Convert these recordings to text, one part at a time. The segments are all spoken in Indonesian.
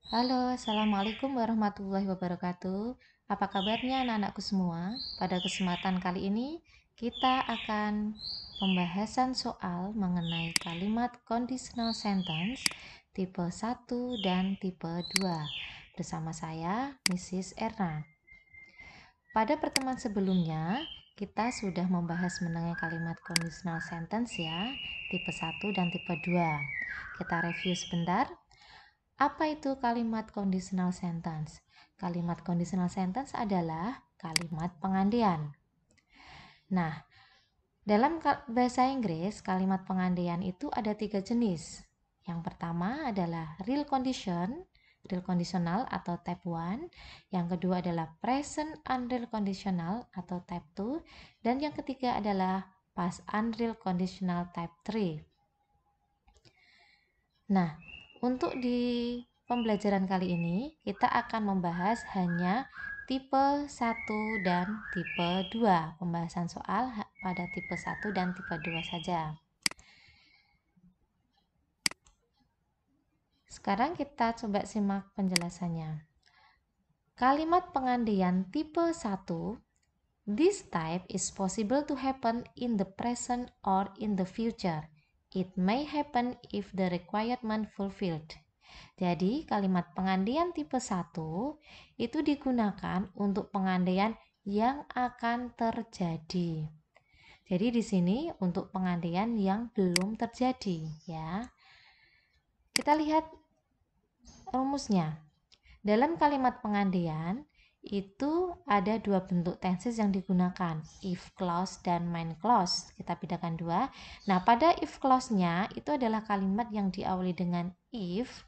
Halo, Assalamualaikum warahmatullahi wabarakatuh. Apa kabarnya anak-anakku semua? Pada kesempatan kali ini, kita akan pembahasan soal mengenai kalimat conditional sentence tipe 1 dan tipe 2 bersama saya, Mrs. Erna. Pada pertemuan sebelumnya, kita sudah membahas mengenai kalimat conditional sentence ya, tipe 1 dan tipe 2. Kita review sebentar. Apa itu kalimat conditional sentence? Kalimat conditional sentence adalah kalimat pengandian. Nah, dalam bahasa Inggris, kalimat pengandian itu ada 3 jenis. Yang pertama adalah real conditional atau type 1. Yang kedua adalah present unreal conditional atau type 2. Dan yang ketiga adalah past unreal conditional type 3. Nah, untuk di pembelajaran kali ini kita akan membahas hanya tipe 1 dan tipe 2. Pembahasan soal pada tipe 1 dan tipe 2 saja. Sekarang kita coba simak penjelasannya. Kalimat pengandian tipe 1, this type is possible to happen in the present or in the future. It may happen if the requirement fulfilled. Jadi, kalimat pengandian tipe 1 itu digunakan untuk pengandian yang akan terjadi. Jadi di sini untuk pengandian yang belum terjadi ya. Kita lihat rumusnya. Dalam kalimat pengandian itu ada dua bentuk tenses yang digunakan, if clause dan main clause. Kita bedakan dua. Nah, pada if clause-nya itu adalah kalimat yang diawali dengan if.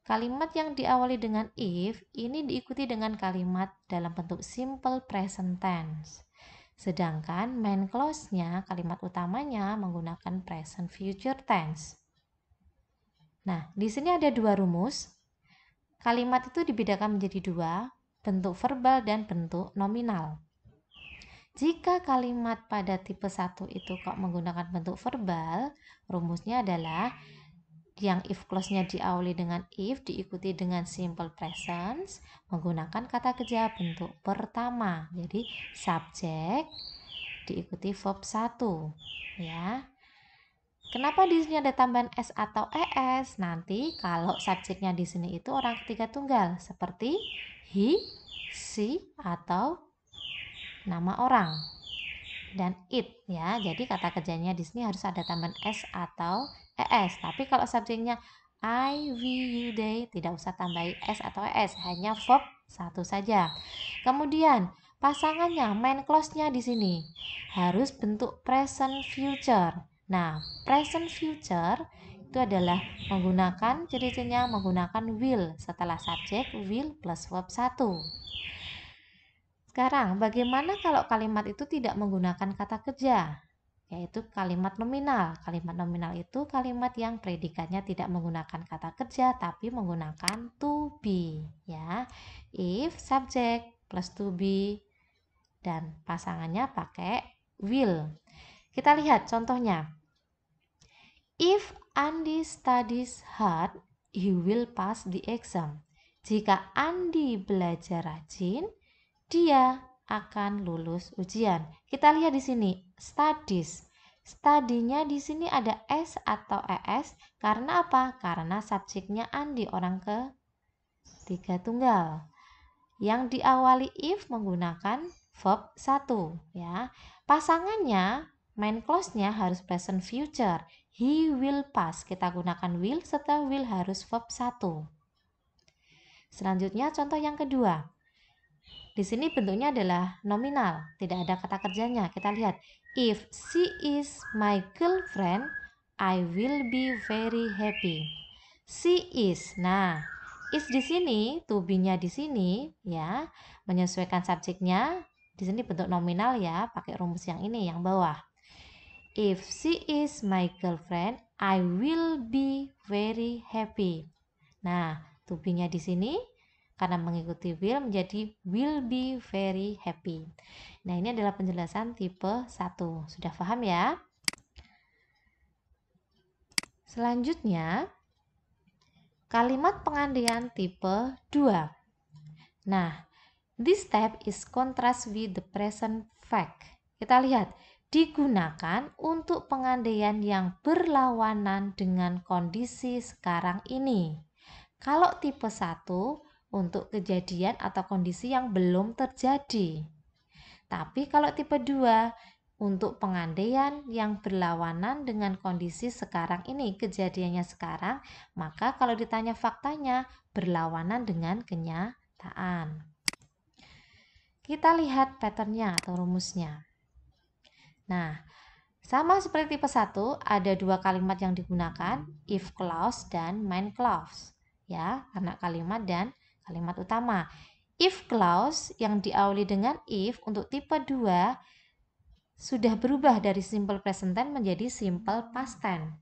Kalimat yang diawali dengan if ini diikuti dengan kalimat dalam bentuk simple present tense. Sedangkan main clause-nya, kalimat utamanya menggunakan present future tense. Nah, di sini ada dua rumus. Kalimat itu dibedakan menjadi dua, bentuk verbal dan bentuk nominal. Jika kalimat pada tipe 1 itu kok menggunakan bentuk verbal, rumusnya adalah yang if clause-nya diawali dengan if diikuti dengan simple present menggunakan kata kerja bentuk pertama. Jadi subjek diikuti verb 1 ya. Kenapa di sini ada tambahan s atau es? Nanti kalau subjeknya di sini itu orang ketiga tunggal seperti he, she atau nama orang dan it ya. Jadi kata kerjanya di sini harus ada tambahan s atau es. Tapi kalau subjeknya I, we, you, they tidak usah tambahi s atau es, hanya verb 1 saja. Kemudian pasangannya main clause-nya di sini harus bentuk present future. Nah, present future itu adalah menggunakan ciri-cirinya menggunakan will setelah subjek will plus verb 1. Sekarang, bagaimana kalau kalimat itu tidak menggunakan kata kerja? Yaitu kalimat nominal. Kalimat nominal itu kalimat yang predikatnya tidak menggunakan kata kerja tapi menggunakan to be ya. If subject plus to be dan pasangannya pakai will. Kita lihat contohnya. If Andi studies hard, he will pass the exam. Jika Andi belajar rajin, dia akan lulus ujian. Kita lihat di sini studies. Studinya di sini ada s atau es karena apa? Karena subjeknya Andi, orang ketiga tunggal. Yang diawali if menggunakan verb 1 ya. Pasangannya main clause-nya harus present future. He will pass. Kita gunakan will, setelah will harus verb 1. Selanjutnya contoh yang kedua. Di sini bentuknya adalah nominal, tidak ada kata kerjanya. Kita lihat, if she is my girlfriend, I will be very happy. She is. Nah, is di sini, to be-nya di sini ya, menyesuaikan subjeknya. Di sini bentuk nominal ya, pakai rumus yang ini yang bawah. If she is my girlfriend, I will be very happy. Nah, to be-nya di sini karena mengikuti will menjadi will be very happy. Nah, ini adalah penjelasan tipe 1. Sudah paham ya? Selanjutnya, kalimat pengandaian tipe 2. Nah, this step is contrast with the present fact. Kita lihat, digunakan untuk pengandaian yang berlawanan dengan kondisi sekarang ini. Kalau tipe 1 untuk kejadian atau kondisi yang belum terjadi. Tapi kalau tipe 2 untuk pengandaian yang berlawanan dengan kondisi sekarang ini, kejadiannya sekarang, maka kalau ditanya faktanya berlawanan dengan kenyataan. Kita lihat patternnya atau rumusnya. Nah, sama seperti tipe 1, ada dua kalimat yang digunakan, if clause dan main clause. Ya, anak kalimat dan kalimat utama. If clause yang diawali dengan if untuk tipe 2 sudah berubah dari simple present tense menjadi simple past tense.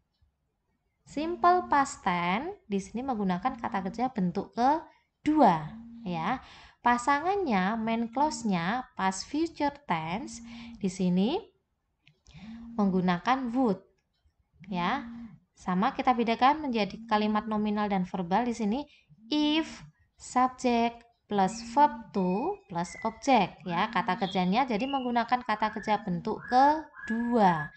Simple past tense di sini menggunakan kata kerja bentuk kedua, ya. Pasangannya main clause-nya past future tense di sini menggunakan would, ya. Sama kita bedakan menjadi kalimat nominal dan verbal di sini if subject plus verb to plus object, ya. Kata kerjanya jadi menggunakan kata kerja bentuk kedua.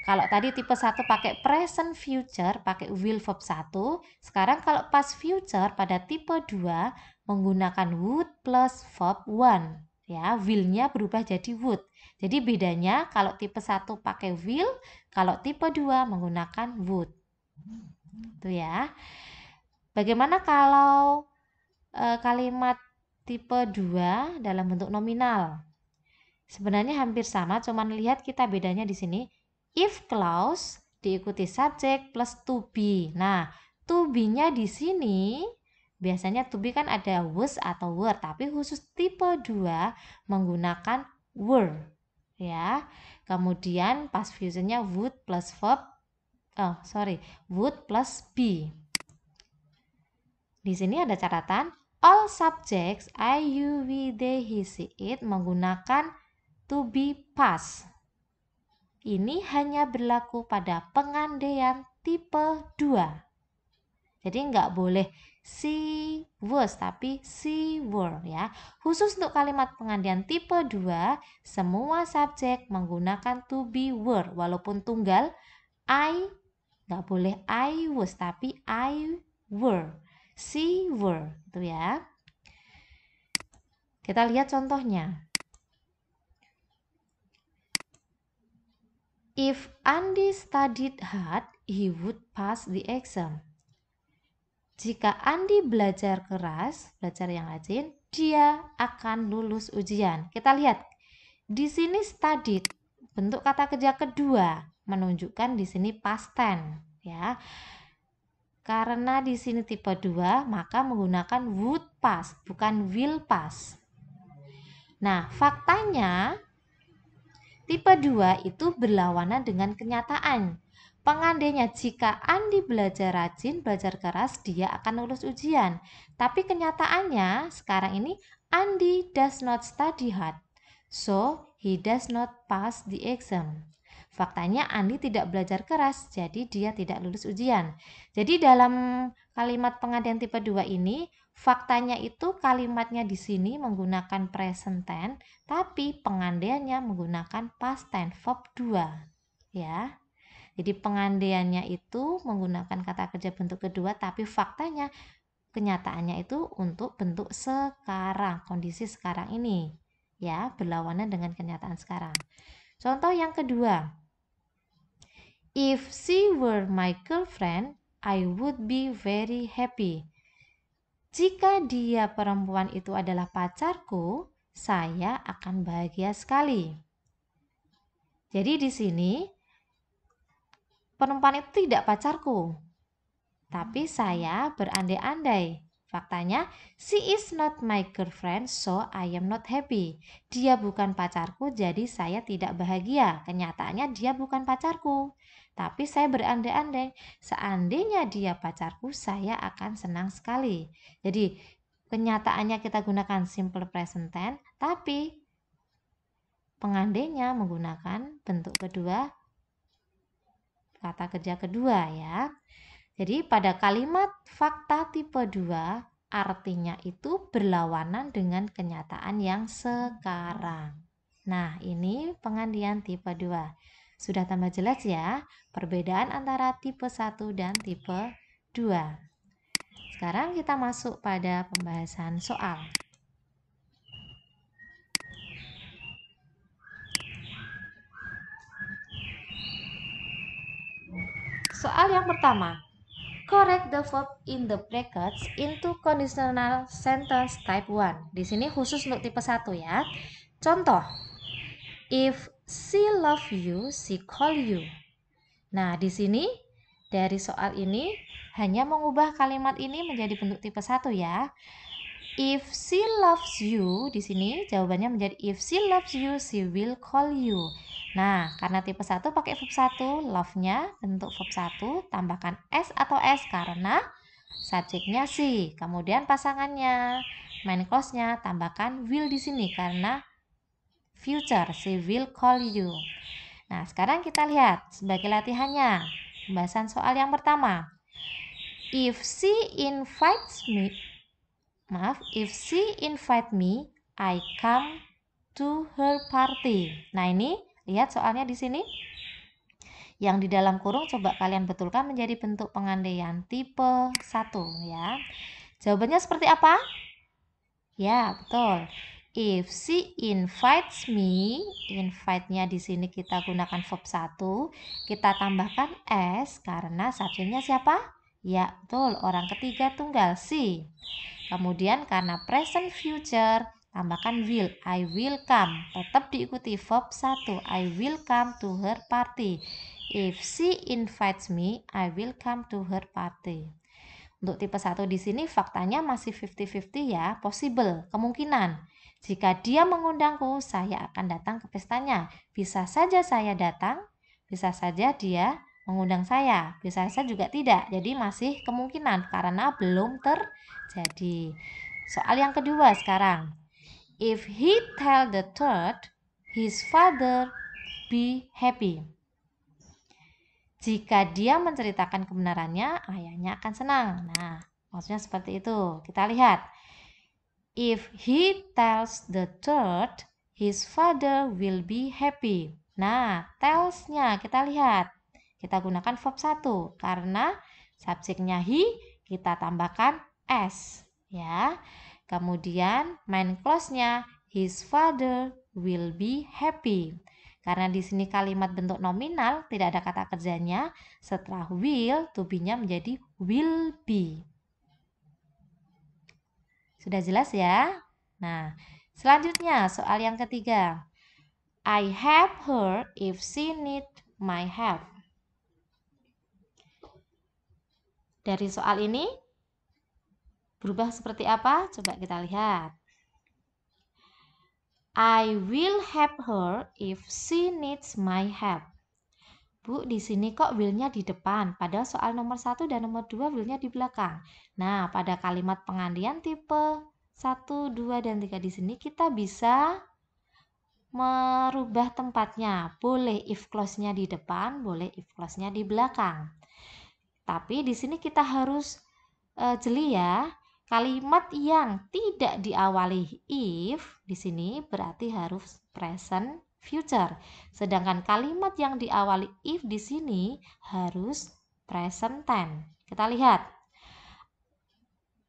Kalau tadi tipe 1 pakai present future, pakai will verb 1. Sekarang kalau past future pada tipe 2 menggunakan would plus verb 1. Ya, will-nya berubah jadi would. Jadi bedanya kalau tipe 1 pakai will, kalau tipe 2 menggunakan would. Itu ya. Bagaimana kalau kalimat tipe 2 dalam bentuk nominal? Sebenarnya hampir sama, cuman lihat kita bedanya di sini. If clause diikuti subject plus to be. Nah, to be-nya di sini biasanya to be kan ada was atau were, tapi khusus tipe 2 menggunakan were, ya. Kemudian past future-nya would plus verb would plus be. Di sini ada catatan, all subjects I, you, we, they, he, she, it menggunakan to be past. Ini hanya berlaku pada pengandaian tipe 2. Jadi nggak boleh she was, tapi she were, ya. Khusus untuk kalimat pengandaian tipe 2, semua subjek menggunakan to be were. Walaupun tunggal, I nggak boleh I was, tapi I were, she were, itu ya. Kita lihat contohnya. If Andi studied hard, he would pass the exam. Jika Andi belajar keras, belajar yang rajin, dia akan lulus ujian. Kita lihat di sini studied, bentuk kata kerja kedua, menunjukkan di sini past tense, ya. Karena di sini tipe 2, maka menggunakan would pass, bukan will pass. Nah, faktanya tipe 2 itu berlawanan dengan kenyataan. Pengandainya jika Andi belajar rajin, belajar keras, dia akan lulus ujian. Tapi kenyataannya sekarang ini Andi does not study hard, so he does not pass the exam. Faktanya Andi tidak belajar keras, jadi dia tidak lulus ujian. Jadi dalam kalimat pengandaian tipe 2 ini, faktanya itu kalimatnya di sini menggunakan present tense, tapi pengandaiannya menggunakan past tense verb 2, ya. Jadi pengandaiannya itu menggunakan kata kerja bentuk kedua, tapi faktanya kenyataannya itu untuk bentuk sekarang, kondisi sekarang ini, ya, berlawanan dengan kenyataan sekarang. Contoh yang kedua, if she were my girlfriend, I would be very happy. Jika dia perempuan itu adalah pacarku, saya akan bahagia sekali. Jadi di sini perempuan itu tidak pacarku, tapi saya berandai-andai. Faktanya, she is not my girlfriend, so I am not happy. Dia bukan pacarku, jadi saya tidak bahagia. Kenyataannya dia bukan pacarku, tapi saya berandai-andai. Seandainya dia pacarku, saya akan senang sekali. Jadi, kenyataannya kita gunakan simple present tense, tapi pengandainya menggunakan bentuk kedua, kata kerja kedua, ya. Jadi pada kalimat fakta tipe 2, artinya itu berlawanan dengan kenyataan yang sekarang. Nah, ini pengandian tipe 2. Sudah tambah jelas ya perbedaan antara tipe 1 dan tipe 2. Sekarang kita masuk pada pembahasan soal. Soal yang pertama. Correct the verb in the brackets into conditional sentence type 1. Di sini khusus untuk tipe 1 ya. Contoh. If she love you, she call you. Nah, di sini dari soal ini hanya mengubah kalimat ini menjadi bentuk tipe 1 ya. If she loves you, di sini jawabannya menjadi if she loves you, she will call you. Nah, karena tipe 1 pakai verb 1, love-nya bentuk verb 1, tambahkan s atau s karena subjeknya she. Kemudian pasangannya, main clause-nya tambahkan will di sini karena future, she will call you. Nah, sekarang kita lihat sebagai latihannya. Pembahasan soal yang pertama. If she invites me, I come to her party. Nah, ini lihat soalnya di sini. Yang di dalam kurung coba kalian betulkan menjadi bentuk pengandaian tipe 1 ya. Jawabannya seperti apa? Ya, betul. If she invites me, invite-nya di sini kita gunakan verb 1, kita tambahkan s karena subjeknya siapa? Ya, betul, orang ketiga tunggal she. Kemudian karena present future, tambahkan will, I will come. Tetap diikuti verb 1, I will come to her party. If she invites me, I will come to her party. Untuk tipe 1 di sini faktanya masih 50-50 ya, possible, kemungkinan. Jika dia mengundangku, saya akan datang ke pestanya. Bisa saja saya datang, bisa saja dia mengundang saya, bisa saja juga tidak. Jadi masih kemungkinan karena belum terjadi. Soal yang kedua sekarang. If he tell the truth, his father be happy. Jika dia menceritakan kebenarannya, ayahnya akan senang. Nah, maksudnya seperti itu. Kita lihat. If he tells the truth, his father will be happy. Nah, tells-nya kita lihat. Kita gunakan verb 1 karena subjeknya he, kita tambahkan s ya. Kemudian main clause-nya his father will be happy. Karena di sini kalimat bentuk nominal, tidak ada kata kerjanya, setelah will, to be-nya menjadi will be. Sudah jelas ya? Nah, selanjutnya soal yang ketiga. I help her if she need my help. Dari soal ini berubah seperti apa? Coba kita lihat. I will help her if she needs my help. Bu, di sini kok will-nya di depan, padahal soal nomor 1 dan nomor 2 will-nya di belakang. Nah, pada kalimat pengandian tipe 1, 2, dan 3 di sini kita bisa merubah tempatnya. Boleh if clause-nya di depan, boleh if clause-nya di belakang. Tapi di sini kita harus jeli ya. Kalimat yang tidak diawali if di sini berarti harus present future. Sedangkan kalimat yang diawali if di sini harus present tense. Kita lihat.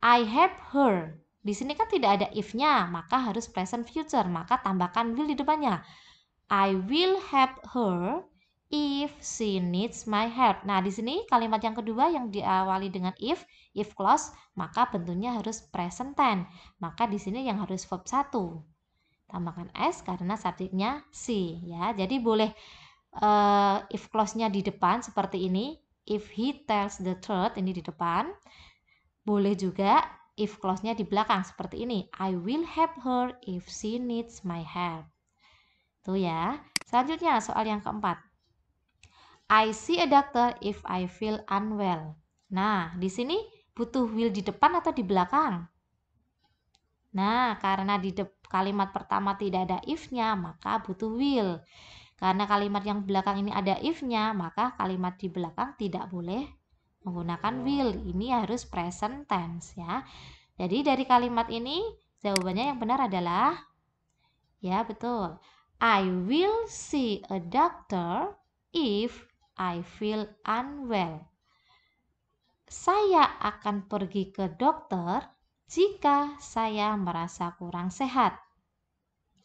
I help her. Di sini kan tidak ada if-nya, maka harus present future, maka tambahkan will di depannya. I will help her if she needs my help. Nah, di sini kalimat yang kedua yang diawali dengan if clause, maka bentuknya harus present tense. Maka di sini yang harus verb 1. Tambahkan s karena subjeknya she ya. Jadi boleh if clause-nya di depan seperti ini. If he tells the truth, ini di depan. Boleh juga if clause-nya di belakang seperti ini. I will help her if she needs my help. Tuh ya. Selanjutnya soal yang keempat. I see a doctor if I feel unwell. Nah, di sini butuh will di depan atau di belakang? Nah, karena di kalimat pertama tidak ada if-nya, maka butuh will. Karena kalimat yang belakang ini ada if-nya, maka kalimat di belakang tidak boleh menggunakan will. Ini harus present tense ya. Jadi dari kalimat ini jawabannya yang benar adalah ya betul. I will see a doctor if I feel unwell. Saya akan pergi ke dokter jika saya merasa kurang sehat.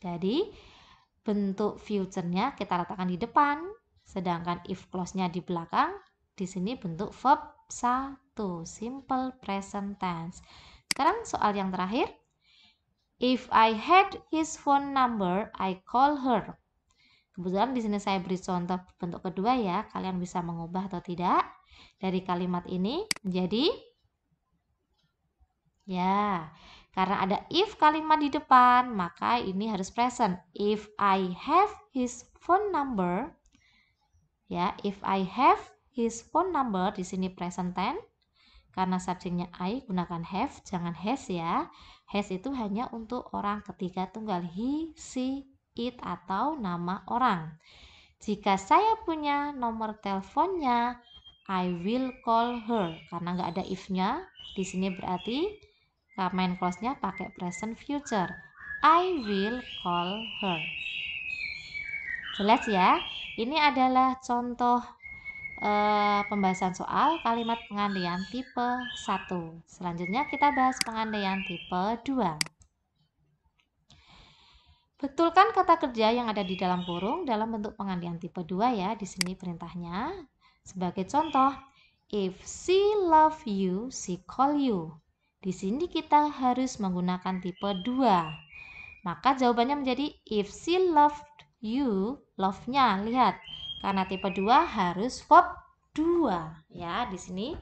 Jadi bentuk future-nya kita letakkan di depan, sedangkan if clause-nya di belakang. Di sini bentuk verb 1, simple present tense. Sekarang soal yang terakhir. If I had his phone number, I call her. Kebetulan di sini saya beri contoh bentuk kedua ya, kalian bisa mengubah atau tidak dari kalimat ini menjadi ya. Karena ada if kalimat di depan, maka ini harus present. If I have his phone number, ya, if I have his phone number, di sini present tense. Karena subjeknya I, gunakan have, jangan has ya. Has itu hanya untuk orang ketiga tunggal, he, she, it, atau nama orang. Jika saya punya nomor teleponnya, I will call her. Karena nggak ada if-nya, di sini berarti main clause-nya pakai present future. I will call her. Jelas ya? Ini adalah contoh pembahasan soal kalimat pengandaian tipe 1. Selanjutnya kita bahas pengandaian tipe 2. Betulkan kata kerja yang ada di dalam kurung dalam bentuk pengandaian tipe 2 ya. Di sini perintahnya. Sebagai contoh, if she love you, she call you. Di sini kita harus menggunakan tipe 2. Maka jawabannya menjadi if she loved you, love-nya lihat. Karena tipe 2 harus verb 2 ya. Di sini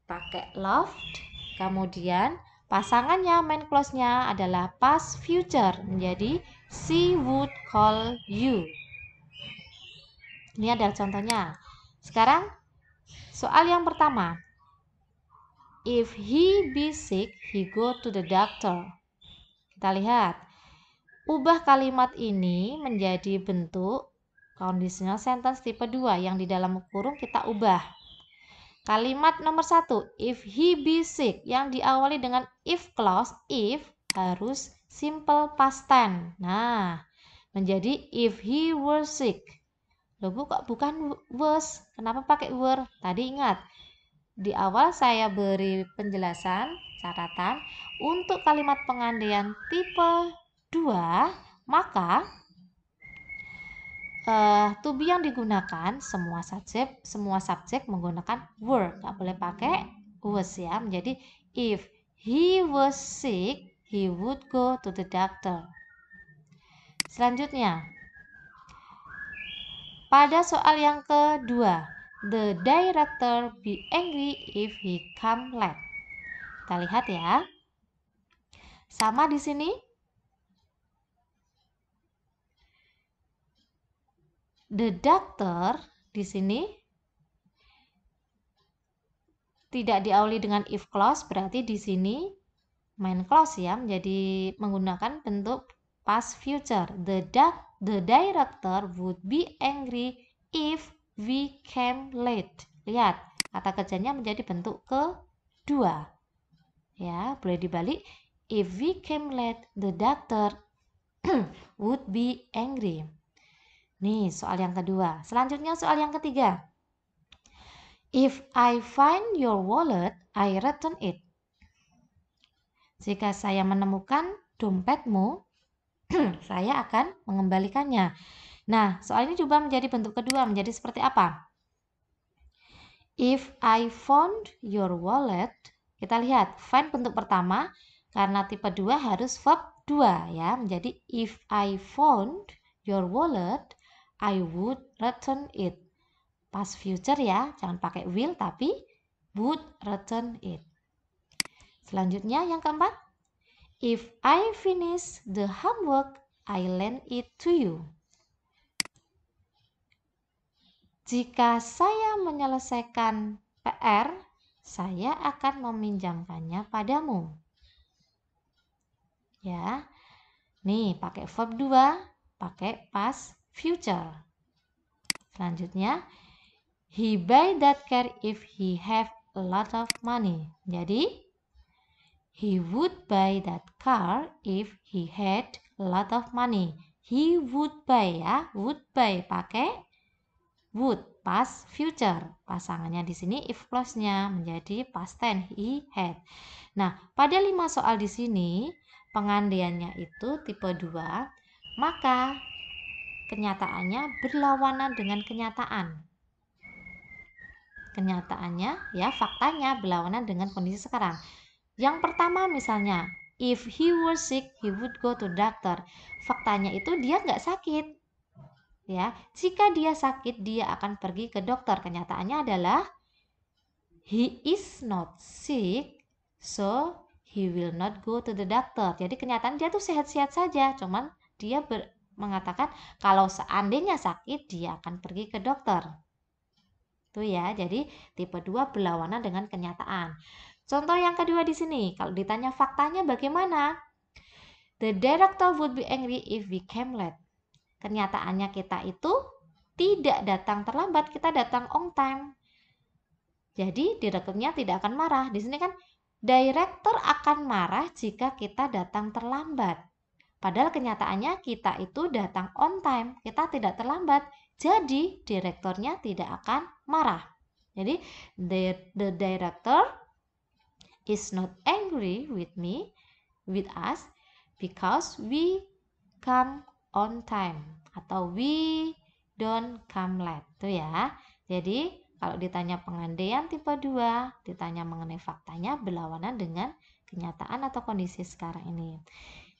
pakai loved. Kemudian pasangannya main clause-nya adalah past future menjadi she would call you. Ini adalah contohnya. Sekarang soal yang pertama. If he be sick, he go to the doctor. Kita lihat. Ubah kalimat ini menjadi bentuk conditional sentence tipe 2 yang di dalam kurung kita ubah. Kalimat nomor 1, if he be sick, yang diawali dengan if clause, if harus simple past tense. Nah, menjadi if he were sick. Loh Bu, kok bukan was? Kenapa pakai were? Tadi ingat, di awal saya beri penjelasan, catatan, untuk kalimat pengandaian tipe 2, maka to be yang digunakan semua subjek menggunakan were, nggak boleh pakai was ya. Menjadi if he was sick, he would go to the doctor. Selanjutnya, pada soal yang kedua, the director be angry if he come late. Kita lihat ya. Sama di sini. The doctor di sini tidak diawali dengan if clause, berarti di sini main clause ya, menjadi menggunakan bentuk past future. The director would be angry if we came late. Lihat, kata kerjanya menjadi bentuk kedua. Ya, boleh dibalik. If we came late, the doctor would be angry. Nih, soal yang kedua. Selanjutnya soal yang ketiga. If I find your wallet, I return it. Jika saya menemukan dompetmu, saya akan mengembalikannya. Nah, soal ini coba menjadi bentuk kedua, menjadi seperti apa? If I found your wallet, kita lihat, find bentuk pertama, karena tipe 2 harus verb 2 ya, menjadi if I found your wallet, I would return it. Past future ya, jangan pakai will tapi would return it. Selanjutnya yang keempat, if I finish the homework, I lend it to you. Jika saya menyelesaikan PR, saya akan meminjamkannya padamu. Ya. Nih, pakai verb 2, pakai past future. Selanjutnya, He buy that car if he have a lot of money. Jadi, he would buy that car if he had a lot of money. He would buy ya, would buy pakai would, past future. Pasangannya di sini if clause-nya menjadi past tense, he had. Nah, pada 5 soal di sini pengandaiannya itu tipe 2, maka kenyataannya berlawanan dengan kenyataan. Kenyataannya ya, faktanya berlawanan dengan kondisi sekarang. Yang pertama misalnya, if he were sick, he would go to doctor. Faktanya itu dia nggak sakit. Ya, jika dia sakit, dia akan pergi ke dokter. Kenyataannya adalah he is not sick, so he will not go to the doctor. Jadi kenyataan dia tuh sehat-sehat saja, cuman dia mengatakan kalau seandainya sakit dia akan pergi ke dokter. Itu ya, jadi tipe 2 berlawanan dengan kenyataan. Contoh yang kedua di sini, kalau ditanya faktanya bagaimana? The director would be angry if we came late. Kenyataannya kita itu tidak datang terlambat, kita datang on time. Jadi direkturnya tidak akan marah. Di sini kan director akan marah jika kita datang terlambat. Padahal kenyataannya kita itu datang on time, kita tidak terlambat. Jadi direkturnya tidak akan marah. Jadi the director is not angry with us because we come on time atau we don't come late. Itu ya. Jadi kalau ditanya pengandaian tipe 2, ditanya mengenai faktanya berlawanan dengan kenyataan atau kondisi sekarang ini.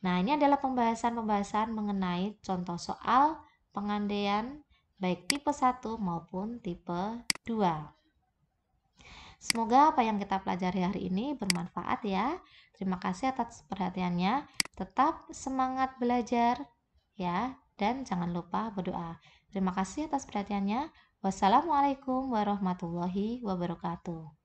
Nah, ini adalah pembahasan mengenai contoh soal pengandaian baik tipe 1 maupun tipe 2. Semoga apa yang kita pelajari hari ini bermanfaat ya. Terima kasih atas perhatiannya. Tetap semangat belajar ya, dan jangan lupa berdoa. Terima kasih atas perhatiannya. Wassalamualaikum warahmatullahi wabarakatuh.